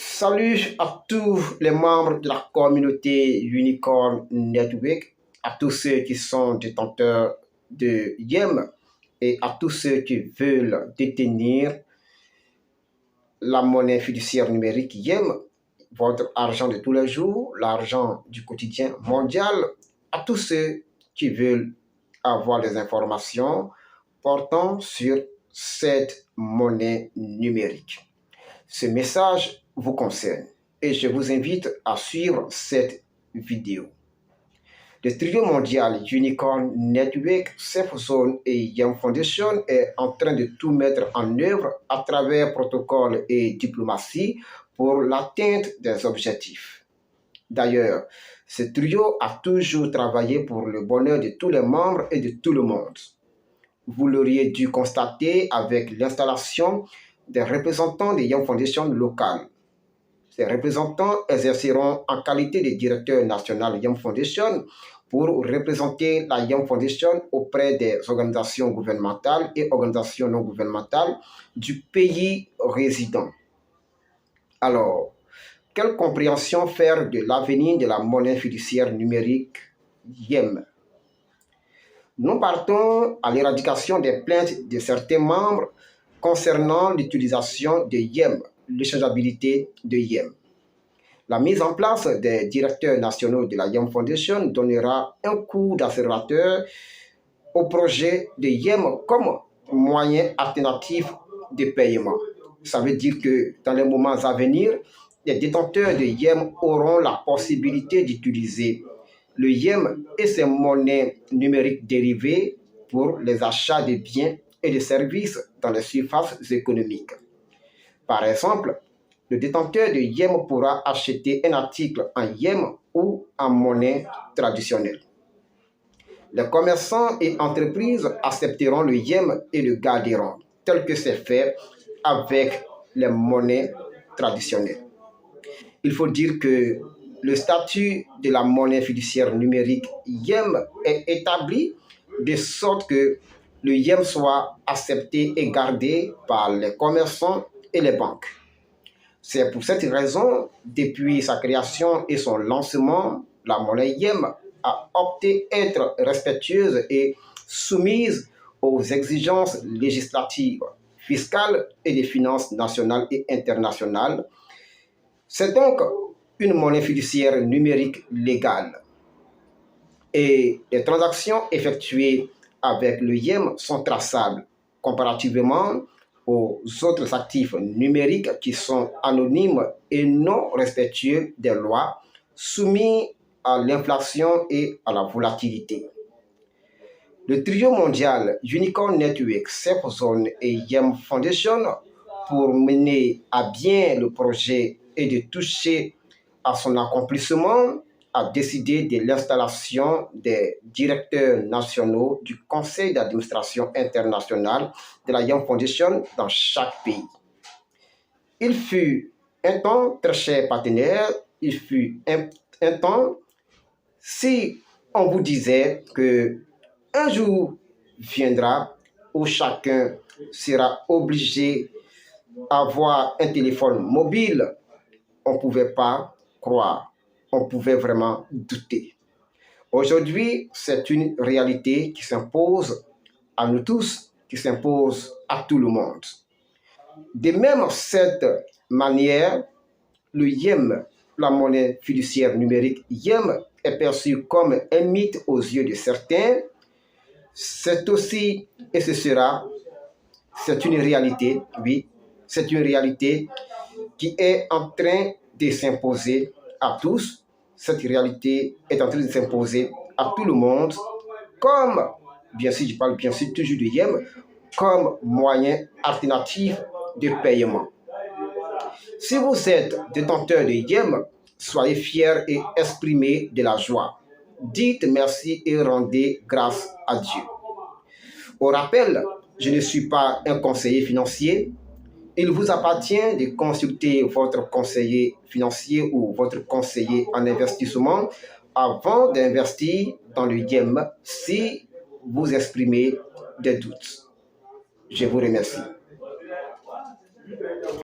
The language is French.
Salut à tous les membres de la communauté Unicorn Network, à tous ceux qui sont détenteurs de YEM et à tous ceux qui veulent détenir la monnaie fiduciaire numérique YEM, votre argent de tous les jours, l'argent du quotidien mondial, à tous ceux qui veulent avoir des informations portant sur cette monnaie numérique. Ce message vous concerne et je vous invite à suivre cette vidéo. Le trio mondial Unicorn Network, Safe Zone et YEM Foundation est en train de tout mettre en œuvre à travers protocole et diplomatie pour l'atteinte des objectifs. D'ailleurs, ce trio a toujours travaillé pour le bonheur de tous les membres et de tout le monde. Vous l'auriez dû constater avec l'installation des représentants de YEM Foundation locales. Ces représentants exerceront en qualité de directeur national YEM Foundation pour représenter la YEM Foundation auprès des organisations gouvernementales et organisations non gouvernementales du pays résident. Alors, quelle compréhension faire de l'avenir de la monnaie fiduciaire numérique YEM? Nous partons à l'éradication des plaintes de certains membres concernant l'utilisation de YEM, l'échangeabilité de YEM. La mise en place des directeurs nationaux de la YEM Foundation donnera un coup d'accélérateur au projet de YEM comme moyen alternatif de paiement. Ça veut dire que dans les moments à venir, les détenteurs de YEM auront la possibilité d'utiliser le YEM et ses monnaies numériques dérivées pour les achats de biens et de services dans les surfaces économiques. Par exemple, le détenteur de YEM pourra acheter un article en YEM ou en monnaie traditionnelle. Les commerçants et entreprises accepteront le YEM et le garderont, tel que c'est fait avec les monnaies traditionnelles. Il faut dire que le statut de la monnaie fiduciaire numérique YEM est établi de sorte que le YEM soit accepté et gardé par les commerçants et les banques. C'est pour cette raison, depuis sa création et son lancement, la monnaie YEM a opté être respectueuse et soumise aux exigences législatives, fiscales et des finances nationales et internationales. C'est donc une monnaie fiduciaire numérique légale. Et les transactions effectuées avec le YEM sont traçables comparativement aux autres actifs numériques qui sont anonymes et non respectueux des lois, soumis à l'inflation et à la volatilité. Le trio mondial Unicorn Network, Safe Zone et YEM Foundation, pour mener à bien le projet et de toucher à son accomplissement, a décidé de l'installation des directeurs nationaux du conseil d'administration international de la YEM Foundation dans chaque pays. Il fut un temps, très cher partenaire, il fut un temps, si on vous disait que un jour viendra où chacun sera obligé d'avoir un téléphone mobile, on ne pouvait pas croire. On pouvait vraiment douter. Aujourd'hui, c'est une réalité qui s'impose à nous tous, qui s'impose à tout le monde. De même, cette manière, le YEM, la monnaie fiduciaire numérique YEM, est perçu comme un mythe aux yeux de certains. C'est aussi, et ce sera, c'est une réalité, oui, c'est une réalité qui est en train de s'imposer à tous. Cette réalité est en train de s'imposer à tout le monde comme, bien sûr, je parle bien sûr toujours de YEM, comme moyen alternatif de paiement. Si vous êtes détenteur de YEM, soyez fiers et exprimez de la joie. Dites merci et rendez grâce à Dieu. Au rappel, je ne suis pas un conseiller financier. Il vous appartient de consulter votre conseiller financier ou votre conseiller en investissement avant d'investir dans le YEM si vous exprimez des doutes. Je vous remercie.